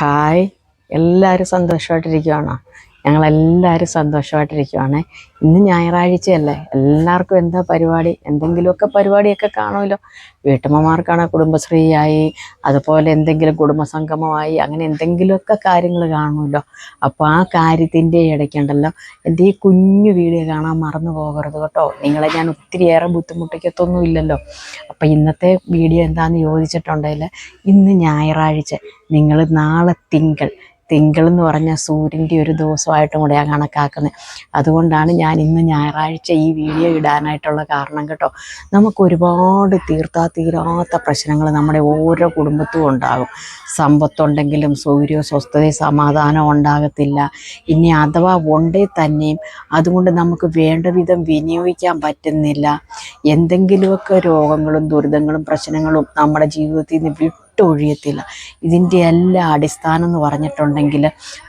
Hi, എല്ലാവരും സന്തോഷമായിട്ടിരിക്കുകയാണോ? ഞങ്ങളെല്ലാവരും സന്തോഷമായിട്ടിരിക്കുകയാണ്. ഇന്ന് ഞായറാഴ്ചയല്ലേ, എല്ലാവർക്കും എന്താ പരിപാടി? എന്തെങ്കിലുമൊക്കെ പരിപാടിയൊക്കെ കാണുമല്ലോ. വീട്ടമ്മമാർക്കാണ് കുടുംബശ്രീയായി, അതുപോലെ എന്തെങ്കിലും കുടുംബസംഗമമായി, അങ്ങനെ എന്തെങ്കിലുമൊക്കെ കാര്യങ്ങൾ കാണുമല്ലോ. അപ്പോൾ ആ കാര്യത്തിൻ്റെ ഇടയ്ക്കുണ്ടല്ലോ, എൻ്റെ ഈ കുഞ്ഞു വീഡിയോ കാണാൻ മറന്നു പോകരുത് കേട്ടോ. നിങ്ങളെ ഞാൻ ഒത്തിരിയേറെ ബുദ്ധിമുട്ടിക്കത്തൊന്നും ഇല്ലല്ലോ. അപ്പോൾ ഇന്നത്തെ വീഡിയോ എന്താണെന്ന് ചോദിച്ചിട്ടുണ്ടെങ്കിൽ, ഇന്ന് ഞായറാഴ്ച, നിങ്ങൾ നാളെ തിങ്കൾ എന്ന് പറഞ്ഞാൽ സൂര്യൻ്റെ ഒരു ദിവസമായിട്ടും കൂടെയാണ് കണക്കാക്കുന്നത്. അതുകൊണ്ടാണ് ഞാൻ ഇന്ന് ഞായറാഴ്ച ഈ വീഡിയോ ഇടാനായിട്ടുള്ള കാരണം കേട്ടോ. നമുക്ക് ഒരുപാട് തീരാത്ത പ്രശ്നങ്ങൾ നമ്മുടെ ഓരോ കുടുംബത്തും ഉണ്ടാകും. സമ്പത്തുണ്ടെങ്കിലും സ്വസ്ഥതയും സമാധാനം ഉണ്ടാകത്തില്ല. ഇനി അഥവാ ഉണ്ടേ തന്നെയും അതുകൊണ്ട് നമുക്ക് വേണ്ട വിധം വിനിയോഗിക്കാൻ പറ്റുന്നില്ല. എന്തെങ്കിലുമൊക്കെ രോഗങ്ങളും ദുരിതങ്ങളും പ്രശ്നങ്ങളും നമ്മുടെ ജീവിതത്തിൽ നിന്ന് ഒഴിയത്തില്ല. ഇതിൻ്റെ എല്ലാ അടിസ്ഥാനം എന്ന് പറഞ്ഞിട്ടുണ്ടെങ്കിൽ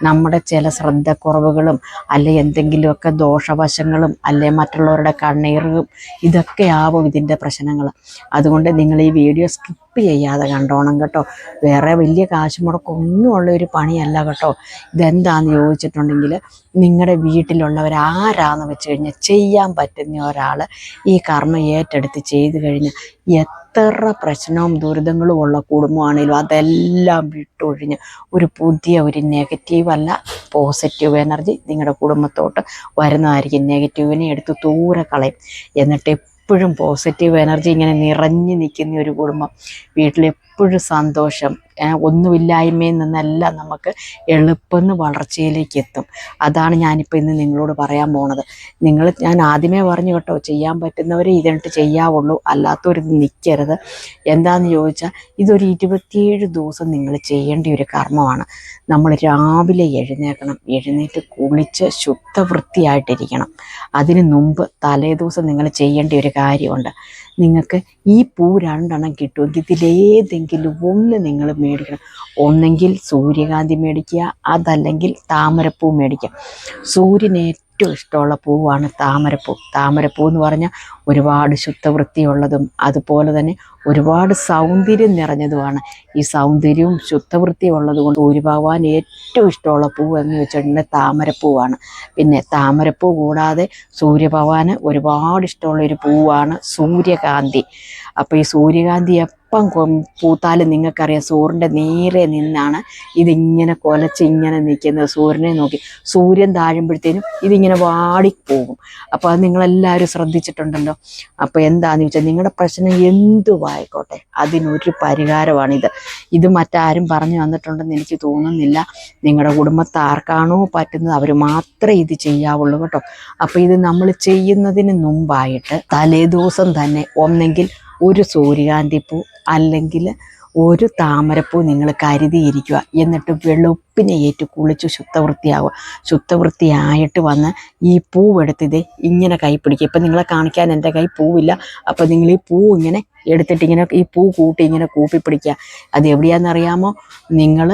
നമ്മുടെ ചില ശ്രദ്ധക്കുറവുകളും അല്ലെ എന്തെങ്കിലുമൊക്കെ ദോഷവശങ്ങളും അല്ലെ മറ്റുള്ളവരുടെ കണ്ണീറും ഇതൊക്കെ ആവും ഇതിൻ്റെ പ്രശ്നങ്ങൾ. അതുകൊണ്ട് നിങ്ങൾ ഈ വീഡിയോ സ്കിപ്പ് ചെയ്യാതെ കണ്ടോണം കേട്ടോ. വേറെ വലിയ കാശ് മുടക്കൊന്നും ഉള്ളൊരു പണിയല്ല കേട്ടോ. ഇതെന്താണെന്ന് ചോദിച്ചിട്ടുണ്ടെങ്കിൽ, നിങ്ങളുടെ വീട്ടിലുള്ളവർ ആരാന്ന് വെച്ച് കഴിഞ്ഞാൽ ചെയ്യാൻ പറ്റുന്ന ഒരാൾ ഈ കർമ്മം ഏറ്റെടുത്ത് ചെയ്തു കഴിഞ്ഞാൽ എത്ര പ്രശ്നവും ദുരിതങ്ങളും ഉള്ള കുടുംബമാണെങ്കിലും അതെല്ലാം വിട്ടൊഴിഞ്ഞ് ഒരു നെഗറ്റീവല്ല പോസിറ്റീവ് എനർജി നിങ്ങളുടെ കുടുംബത്തോട്ട് വരുന്നതായിരിക്കും. നെഗറ്റീവിനെ എടുത്ത് ദൂരെ കളയും. എന്നിട്ട് എപ്പോഴും പോസിറ്റീവ് എനർജി ഇങ്ങനെ നിറഞ്ഞു നിൽക്കുന്ന ഒരു കുടുംബം, വീട്ടിലെപ്പോഴും സന്തോഷം, ഒന്നുമില്ലായ്മയിൽ നിന്നല്ല നമുക്ക് എളുപ്പം വളർച്ചയിലേക്ക് എത്തും. അതാണ് ഞാനിപ്പോൾ ഇന്ന് നിങ്ങളോട് പറയാൻ പോണത്. ഞാൻ ആദ്യമേ പറഞ്ഞു കേട്ടോ, ചെയ്യാൻ പറ്റുന്നവരെ ഇതിട്ട് ചെയ്യാവുള്ളൂ, അല്ലാത്തവരിത് നിൽക്കരുത്. എന്താണെന്ന് ചോദിച്ചാൽ, ഇതൊരു 27 ദിവസം നിങ്ങൾ ചെയ്യേണ്ട ഒരു കർമ്മമാണ്. നമ്മൾ രാവിലെ എഴുന്നേറ്റ് കുളിച്ച് ശുദ്ധവൃത്തിയായിട്ടിരിക്കണം. അതിന് മുമ്പ് തലേദിവസം നിങ്ങൾ ചെയ്യേണ്ട ഒരു കാര്യമുണ്ട്. നിങ്ങൾക്ക് ഈ പൂ 2 എണ്ണം കിട്ടുമെങ്കിൽ ഇതിലേതെങ്കിലും ഒന്ന് നിങ്ങൾ മേടിക്കണം. ഒന്നെങ്കിൽ സൂര്യകാന്തി മേടിക്കുക, അതല്ലെങ്കിൽ താമരപ്പൂ മേടിക്കുക. സൂര്യന് ഏറ്റവും ഇഷ്ടമുള്ള പൂവാണ് താമരപ്പൂ എന്ന് പറഞ്ഞാൽ ഒരുപാട് ശുദ്ധവൃത്തിയുള്ളതും അതുപോലെ തന്നെ ഒരുപാട് സൗന്ദര്യം നിറഞ്ഞതുമാണ്. ഈ സൗന്ദര്യവും ശുദ്ധവൃത്തിയും ഉള്ളത് കൊണ്ട് സൂര്യഭഗവാൻ ഏറ്റവും ഇഷ്ടമുള്ള പൂ എന്ന് വെച്ചിട്ടുണ്ടെങ്കിൽ താമരപ്പൂവാണ്. പിന്നെ താമരപ്പൂ കൂടാതെ സൂര്യഭഗവാന് ഒരുപാട് ഇഷ്ടമുള്ളൊരു പൂവാണ് സൂര്യകാന്തി. അപ്പോൾ ഈ സൂര്യകാന്തി എപ്പം പൂത്താലും നിങ്ങൾക്കറിയാം, സൂര്യൻ്റെ നേരെ നിന്നാണ് ഇതിങ്ങനെ കൊലച്ച് ഇങ്ങനെ നിൽക്കുന്നത്. സൂര്യനെ നോക്കി സൂര്യൻ താഴുമ്പോഴത്തേനും ഇതിങ്ങനെ വാടിപ്പോകും. അപ്പോൾ അത് നിങ്ങളെല്ലാവരും ശ്രദ്ധിച്ചിട്ടുണ്ടല്ലോ. അപ്പോൾ എന്താണെന്ന് ചോദിച്ചാൽ, നിങ്ങളുടെ പ്രശ്നം എന്തുമായിക്കോട്ടെ അതിനൊരു പരിഹാരമാണിത്. ഇത് മറ്റാരും പറഞ്ഞു തന്നിട്ടുണ്ടെന്ന് എനിക്ക് തോന്നുന്നില്ല. നിങ്ങളുടെ കുടുംബത്തിൽ ആർക്കാണോ പറ്റുന്നത് അവർ മാത്രമേ ഇത് ചെയ്യാവുള്ളൂ കേട്ടോ. അപ്പോൾ ഇത് നമ്മൾ ചെയ്യുന്നതിന് മുമ്പായിട്ട് തലേദിവസം തന്നെ ഒന്നെങ്കിൽ ഒരു സൂര്യകാന്തിപ്പൂ അല്ലെങ്കിൽ ഒരു താമരപ്പൂ നിങ്ങൾ കരുതിയിരിക്കുക. എന്നിട്ട് വെളുപ്പിനെ ഏറ്റു കുളിച്ച് ശുദ്ധവൃത്തിയായിട്ട് വന്ന് ഈ പൂവെടുത്തത് ഇങ്ങനെ കൈ പിടിക്കുക. ഇപ്പം നിങ്ങളെ കാണിക്കാൻ എൻ്റെ കൈ പൂവില്ല. അപ്പോൾ നിങ്ങൾ ഈ പൂ ഇങ്ങനെ എടുത്തിട്ട് ഇങ്ങനെ ഈ പൂ കൂട്ടി ഇങ്ങനെ കൂപ്പി പിടിക്കുക. അത് എവിടെയാണെന്നറിയാമോ? നിങ്ങൾ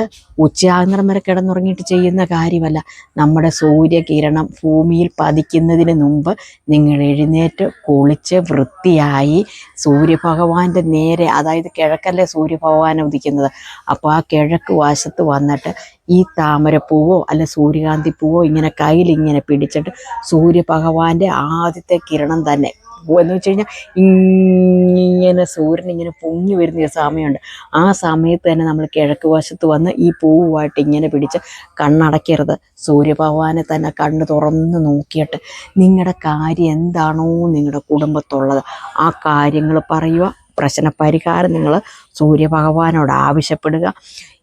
ഉച്ചയാകുന്നേരം വരെ കിടന്നുറങ്ങിയിട്ട് ചെയ്യുന്ന കാര്യമല്ല. നമ്മുടെ സൂര്യകിരണം ഭൂമിയിൽ പതിക്കുന്നതിന് മുമ്പ് നിങ്ങൾ എഴുന്നേറ്റ് കുളിച്ച് വൃത്തിയായി സൂര്യഭഗവാന്റെ നേരെ, അതായത് കിഴക്കല്ലേ സൂര്യഭഗവാൻ ഉദിക്കുന്നത്, അപ്പോൾ ആ കിഴക്ക് വശത്ത് വന്നിട്ട് ഈ താമരപ്പൂവോ അല്ല സൂര്യകാന്തി പൂവോ ഇങ്ങനെ കയ്യിൽ ഇങ്ങനെ പിടിച്ചിട്ട് സൂര്യഭഗവാന്റെ ആദ്യത്തെ കിരണം തന്നെ എന്ന് വെച്ച് കഴിഞ്ഞാൽ ഇങ്ങനെ സൂര്യൻ ഇങ്ങനെ പൊങ്ങി വരുന്ന ഒരു സമയമുണ്ട്. ആ സമയത്ത് തന്നെ നമ്മൾ കിഴക്ക് വശത്ത് വന്ന് ഈ പൂവുമായിട്ട് ഇങ്ങനെ പിടിച്ച് കണ്ണടയ്ക്കരുത്. സൂര്യഭഗവാനെ തന്നെ കണ്ണ് തുറന്ന് നോക്കിയിട്ട് നിങ്ങളുടെ കാര്യം എന്താണോ നിങ്ങളുടെ കുടുംബത്തുള്ളത് ആ കാര്യങ്ങൾ പറയുക. പ്രശ്നപരിഹാരം നിങ്ങൾ സൂര്യഭഗവാനോട് ആവശ്യപ്പെടുക.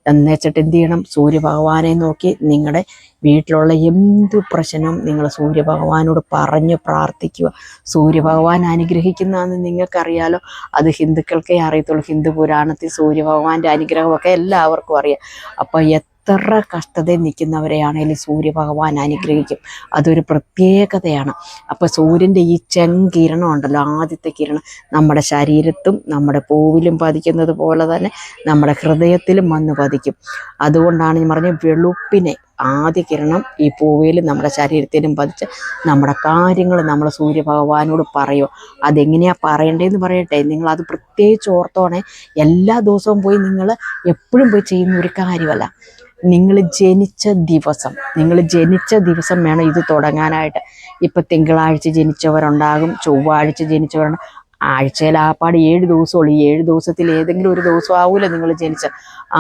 എന്നുവെച്ചിട്ട് എന്ത് ചെയ്യണം? സൂര്യഭഗവാനെ നോക്കി നിങ്ങളുടെ വീട്ടിലുള്ള എന്ത് പ്രശ്നവും നിങ്ങൾ സൂര്യഭഗവാനോട് പറഞ്ഞ് പ്രാർത്ഥിക്കുക. സൂര്യഭഗവാൻ അനുഗ്രഹിക്കുന്നതെന്ന് നിങ്ങൾക്കറിയാലോ. അത് ഹിന്ദുക്കൾക്കേ അറിയത്തുള്ളൂ. ഹിന്ദു പുരാണത്തിൽ സൂര്യഭഗവാന്റെ അനുഗ്രഹമൊക്കെ എല്ലാവർക്കും അറിയാം. അപ്പോൾ എത്ര കഷ്ടതയിൽ നിൽക്കുന്നവരെയാണെങ്കിലും സൂര്യഭഗവാൻ അനുഗ്രഹിക്കും. അതൊരു പ്രത്യേകതയാണ്. അപ്പോൾ സൂര്യൻ്റെ ഈ ചെങ്കിരണം ഉണ്ടല്ലോ, ആദ്യത്തെ കിരണം നമ്മുടെ ശരീരത്തും നമ്മുടെ പൂവിലും പതിക്കുന്നത് പോലെ തന്നെ നമ്മുടെ ഹൃദയത്തിലും വന്ന് പതിക്കും. അതുകൊണ്ടാണ് ഞാൻ പറഞ്ഞത്, വെളുപ്പിനെ ആദ്യ കിരണം ഈ പൂവിലും നമ്മുടെ ശരീരത്തിലും പതിച്ച് നമ്മുടെ കാര്യങ്ങൾ നമ്മൾ സൂര്യഭഗവാനോട് പറയുമോ. അതെങ്ങനെയാണ് പറയേണ്ടതെന്ന് പറയട്ടെ. നിങ്ങളത് പ്രത്യേകിച്ച് ഓർത്തോണേ. എല്ലാ ദിവസവും പോയി നിങ്ങൾ എപ്പോഴും പോയി ചെയ്യുന്ന ഒരു കാര്യമല്ല. നിങ്ങൾ ജനിച്ച ദിവസം വേണം ഇത് തുടങ്ങാനായിട്ട്. ഇപ്പം തിങ്കളാഴ്ച ജനിച്ചവരുണ്ടാകും, ചൊവ്വാഴ്ച ജനിച്ചവരുണ്ട്, ആഴ്ചയിൽ ആപ്പാട് 7 ദിവസമുള്ളൂ. ഈ 7 ദിവസത്തിൽ ഏതെങ്കിലും ഒരു ദിവസം ആവൂല നിങ്ങൾ ജനിച്ച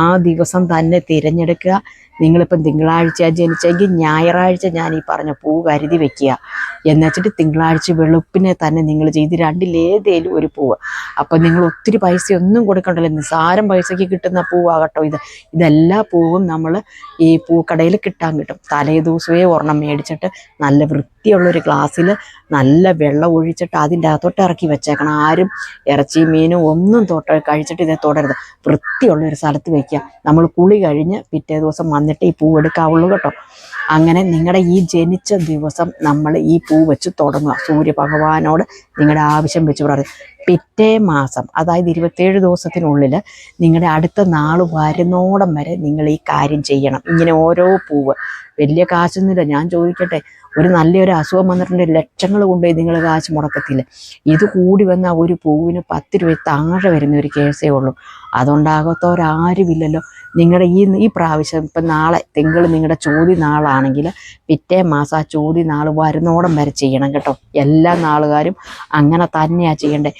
ആ ദിവസം തന്നെ തിരഞ്ഞെടുക്കുക. നിങ്ങളിപ്പം തിങ്കളാഴ്ച ജനിച്ചെങ്കിൽ ഞായറാഴ്ച ഞാൻ ഈ പറഞ്ഞ പൂ കരുതി വെക്കുക. എന്നുവെച്ചിട്ട് തിങ്കളാഴ്ച വെളുപ്പിനെ തന്നെ നിങ്ങൾ ചെയ്ത് രണ്ടിലേതേലും ഒരു പൂവ്. അപ്പം നിങ്ങൾ ഒത്തിരി പൈസയൊന്നും കൊടുക്കണ്ടല്ലോ, നിസ്സാരം പൈസയ്ക്ക് കിട്ടുന്ന പൂവാകട്ടോ ഇതെല്ലാ പൂവും നമ്മൾ ഈ പൂക്കടയിൽ കിട്ടും. തലേ ദിവസമേ ഒരെണ്ണം മേടിച്ചിട്ട് നല്ല വൃത്തിയുള്ളൊരു ഗ്ലാസ്സിൽ നല്ല വെള്ളം ഒഴിച്ചിട്ട് അതിൻ്റെ അകത്തോട്ട് ഇറക്കി വെച്ചേക്കണം. ആരും ഇറച്ചിയും മീനും ഒന്നും കഴിച്ചിട്ട് ഇതേ തൊടരുത്. വൃത്തിയുള്ളൊരു സ്ഥലത്ത് വെക്കുക. നമ്മൾ കുളി കഴിഞ്ഞ് പിറ്റേ ദിവസം വന്നിട്ട് ഈ പൂ എടുക്കാവുള്ളൂ കേട്ടോ. അങ്ങനെ നിങ്ങളുടെ ഈ ജനിച്ച ദിവസം നമ്മൾ ഈ പൂ വെച്ച് തുടങ്ങുക. സൂര്യഭഗവാനോട് നിങ്ങളുടെ ആവശ്യം വെച്ച് പറയും. പിറ്റേ മാസം, അതായത് 27 ദിവസത്തിനുള്ളിൽ നിങ്ങളുടെ അടുത്ത നാൾ വരുന്നോടം വരെ നിങ്ങൾ ഈ കാര്യം ചെയ്യണം. ഇങ്ങനെ ഓരോ പൂവ്, വലിയ കാശൊന്നുമില്ല. ഞാൻ ചോദിക്കട്ടെ, ഒരു നല്ലൊരു അസുഖം വന്നിട്ടുണ്ടെങ്കിൽ ലക്ഷങ്ങൾ കൊണ്ടുപോയി നിങ്ങൾ കാശ് മുടക്കത്തില്ല. ഇത് കൂടി വന്ന ഒരു പൂവിന് 10 രൂപ താഴെ വരുന്ന ഒരു കേസേ ഉള്ളൂ. അതുകൊണ്ടാകത്തവരാരുമില്ലല്ലോ. നിങ്ങളുടെ ഈ പ്രാവശ്യം ഇപ്പം നാളെ തിങ്കൾ നിങ്ങളുടെ ചോതി നാളാണെങ്കിൽ പിറ്റേ മാസം ആ ചോതി നാൾ വരുന്നോടം വരെ ചെയ്യണം കേട്ടോ. എല്ലാ നാളുകാരും അങ്ങനെ തന്നെയാണ് ചെയ്യണ്ടേ.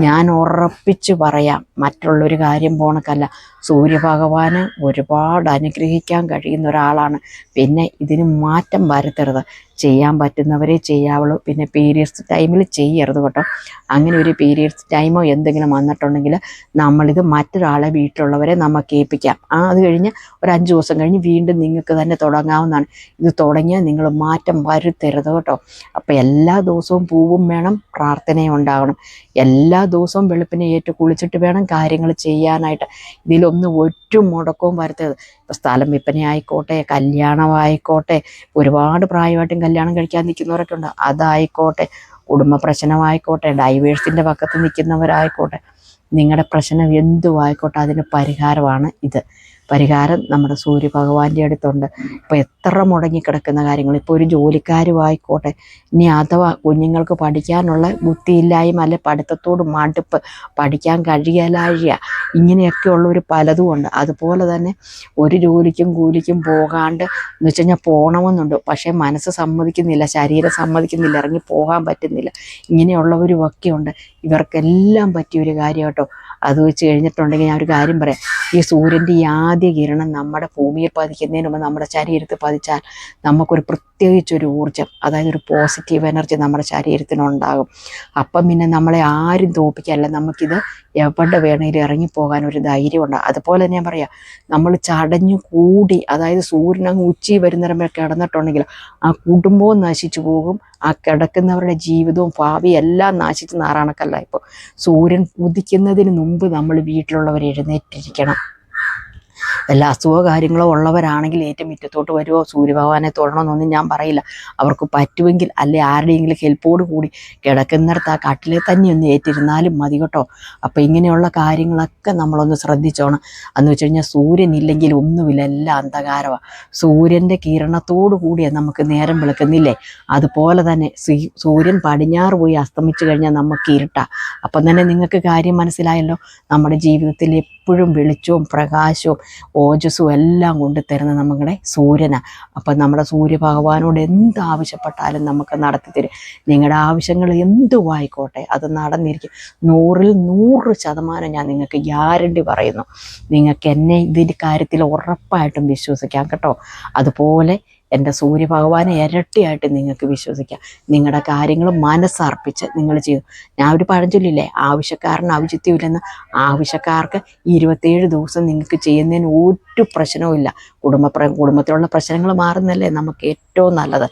ഞാൻ ഉറപ്പിച്ച് പറയാം, മറ്റുള്ളൊരു കാര്യം പോണക്കല്ല. സൂര്യഭഗവാന് ഒരുപാട് അനുഗ്രഹിക്കാൻ കഴിയുന്ന ഒരാളാണ്. പിന്നെ ഇതിന് മാറ്റം വരുത്തരുത്. ചെയ്യാൻ പറ്റുന്നവരെ ചെയ്യാവുള്ളൂ. പിന്നെ പീരിയഡ്സ് ടൈമിൽ ചെയ്യരുത് കേട്ടോ. അങ്ങനെ ഒരു പീരിയഡ്സ് ടൈമോ എന്തെങ്കിലും വന്നിട്ടുണ്ടെങ്കിൽ നമ്മളിത് മറ്റൊരാളെ വീട്ടിലുള്ളവരെ നമുക്ക് ഏൽപ്പിക്കാം. അത് കഴിഞ്ഞ് ഒരു 5 ദിവസം കഴിഞ്ഞ് വീണ്ടും നിങ്ങൾക്ക് തന്നെ തുടങ്ങാവുന്നതാണ്. ഇത് തുടങ്ങിയാൽ നിങ്ങൾ മാറ്റം വരുത്തരുത് കേട്ടോ. അപ്പം എല്ലാ ദിവസവും പൂവും വേണം, പ്രാർത്ഥനയും ഉണ്ടാകണം. എല്ലാ ദിവസവും വെളുപ്പിനെ ഏറ്റു കുളിച്ചിട്ട് വേണം കാര്യങ്ങൾ ചെയ്യാനായിട്ട്. ഇതിലൊന്നും ഒരു മുടക്കവും വരുത്തരുത്. ഇപ്പോൾ സ്ഥലം വിൽപ്പന ആയിക്കോട്ടെ, കല്യാണമായിക്കോട്ടെ, ഒരുപാട് പ്രായമായിട്ടും കല്യാണം കഴിക്കാൻ നിൽക്കുന്നവരൊക്കെ ഉണ്ട്, അതായിക്കോട്ടെ, കുടുംബ പ്രശ്നമായിക്കോട്ടെ, ഡൈവേഴ്സിൻ്റെ പക്കത്ത് നിൽക്കുന്നവരായിക്കോട്ടെ, നിങ്ങളുടെ പ്രശ്നം എന്തും ആയിക്കോട്ടെ, അതിന് പരിഹാരമാണ് ഇത്. പരിഹാരം നമ്മുടെ സൂര്യഭഗവാന്റെ അടുത്തുണ്ട്. ഇപ്പോൾ എത്ര മുടങ്ങിക്കിടക്കുന്ന കാര്യങ്ങൾ, ഇപ്പോൾ ഒരു ജോലിക്കാരും ആയിക്കോട്ടെ, ഇനി അഥവാ കുഞ്ഞുങ്ങൾക്ക് പഠിക്കാനുള്ള ബുദ്ധിയില്ലായ്മ, അല്ലെ പഠിത്തത്തോട് മടുപ്പ്, പഠിക്കാൻ കഴിയലാഴിക, ഇങ്ങനെയൊക്കെയുള്ളൊരു പലതും ഉണ്ട്. അതുപോലെ തന്നെ ഒരു ജോലിക്കും കൂലിക്കും പോകാണ്ട് എന്ന് വെച്ച് കഴിഞ്ഞാൽ പോകണമെന്നുണ്ട്, പക്ഷേ മനസ്സ് സമ്മതിക്കുന്നില്ല, ശരീരം സമ്മതിക്കുന്നില്ല, ഇറങ്ങി പോകാൻ പറ്റുന്നില്ല. ഇങ്ങനെയുള്ളവരും ഒക്കെ ഉണ്ട്. ഇവർക്കെല്ലാം പറ്റിയൊരു കാര്യം കേട്ടോ. അത് വെച്ച് കഴിഞ്ഞിട്ടുണ്ടെങ്കിൽ ഞാൻ ഒരു കാര്യം പറയാം. ഈ സൂര്യൻ്റെ ഈ ആദ്യ കിരണം നമ്മുടെ ഭൂമിയിൽ പതിക്കുന്നതിന് മുമ്പ് നമ്മുടെ ശരീരത്തിൽ പതിച്ചാൽ നമുക്കൊരു പ്രത്യേകിച്ചൊരു ഊർജ്ജം, അതായത് ഒരു പോസിറ്റീവ് എനർജി നമ്മുടെ ശരീരത്തിനുണ്ടാകും. അപ്പം പിന്നെ നമ്മളെ ആരും തോൽപ്പിക്കാനല്ല, നമുക്കിത് എവിടെ വേണമെങ്കിലും ഇറങ്ങിപ്പോകാൻ ഒരു ധൈര്യമുണ്ട്. അതുപോലെ തന്നെ ഞാൻ പറയാം, നമ്മൾ ചടഞ്ഞു കൂടി, അതായത് സൂര്യൻ അങ്ങ് ഉച്ചി വരുന്നിടം വരെ കിടന്നിട്ടുണ്ടെങ്കിൽ ആ കുടുംബവും നശിച്ചു പോകും, ആ കിടക്കുന്നവരുടെ ജീവിതവും ഭാവിയും എല്ലാം നാശിച്ച് നാറാണക്കല്ല. ഇപ്പോൾ സൂര്യൻ ഉദിക്കുന്നതിന് മുമ്പ് നമ്മൾ വീട്ടിലുള്ളവർ എഴുന്നേറ്റിരിക്കണം. വല്ല അസുഖ കാര്യങ്ങളോ ഉള്ളവരാണെങ്കിൽ ഏറ്റവും മുറ്റത്തോട്ട് വരുമോ സൂര്യഭഗവാനെ തൊഴണമെന്നൊന്നും ഞാൻ പറയില്ല. അവർക്ക് പറ്റുമെങ്കിൽ, അല്ലെ ആരുടെയെങ്കിലും ഹെൽപ്പോട് കൂടി കിടക്കുന്നിടത്ത് ആ കട്ടിലെ തന്നെ ഒന്ന് ഏറ്റിരുന്നാലും മതി കേട്ടോ. അപ്പം ഇങ്ങനെയുള്ള കാര്യങ്ങളൊക്കെ നമ്മളൊന്ന് ശ്രദ്ധിച്ചോണം. എന്ന് വെച്ച് കഴിഞ്ഞാൽ സൂര്യൻ ഇല്ലെങ്കിൽ ഒന്നുമില്ല, എല്ലാം അന്ധകാരമാണ്. സൂര്യൻ്റെ കിരണത്തോടു കൂടിയാണ് നമുക്ക് നേരം വെളുക്കുന്നില്ലേ. അതുപോലെ തന്നെ സൂര്യൻ പടിഞ്ഞാറ് പോയി അസ്തമിച്ചു കഴിഞ്ഞാൽ നമുക്ക് ഇരുട്ടാണ്. അപ്പം തന്നെ നിങ്ങൾക്ക് കാര്യം മനസ്സിലായല്ലോ. നമ്മുടെ ജീവിതത്തിൽ എപ്പോഴും വെളിച്ചവും പ്രകാശവും ഓജസ്സും എല്ലാം കൊണ്ട് തരുന്നത് നമ്മുടെ സൂര്യനാണ്. അപ്പം നമ്മുടെ സൂര്യഭഗവാനോട് എന്താവശ്യപ്പെട്ടാലും നമുക്ക് നടത്തി തരും. നിങ്ങളുടെ ആവശ്യങ്ങൾ എന്തുമായിക്കോട്ടെ അത് നടന്നിരിക്കും. 100-ൽ 100% ഞാൻ നിങ്ങൾക്ക് ഗ്യാരണ്ടി പറയുന്നു. നിങ്ങൾക്ക് എന്നെ ഇതിൻ്റെ കാര്യത്തിൽ ഉറപ്പായിട്ടും വിശ്വസിക്കാം കേട്ടോ. അതുപോലെ എൻ്റെ സൂര്യഭഗവാനെ ഇരട്ടിയായിട്ട് നിങ്ങൾക്ക് വിശ്വസിക്കാം. നിങ്ങളുടെ കാര്യങ്ങൾ മനസ്സർപ്പിച്ച് നിങ്ങൾ ചെയ്തു. ഞാൻ ഒരു പഴഞ്ചൊല്ലില്ലേ, ആവശ്യക്കാരന് ഔചിത്യമില്ലെന്ന്. ആവശ്യക്കാർക്ക് 27 ദിവസം നിങ്ങൾക്ക് ചെയ്യുന്നതിന് ഒരു പ്രശ്നവുമില്ല. കുടുംബത്തിലുള്ള പ്രശ്നങ്ങൾ മാറുന്നല്ലേ നമുക്ക് ഏറ്റവും നല്ലത്.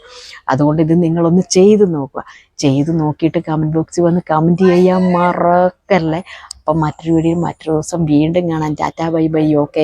അതുകൊണ്ട് ഇത് നിങ്ങളൊന്ന് ചെയ്ത് നോക്കുക. ചെയ്ത് നോക്കിയിട്ട് കമൻറ്റ് ബോക്സിൽ വന്ന് കമൻറ്റ് ചെയ്യാൻ മറക്കല്ലേ. അപ്പം മറ്റൊരു വീഡിയോ മറ്റൊരു ദിവസം വീണ്ടും കാണാം. Tata bye bye. ഓക്കേ.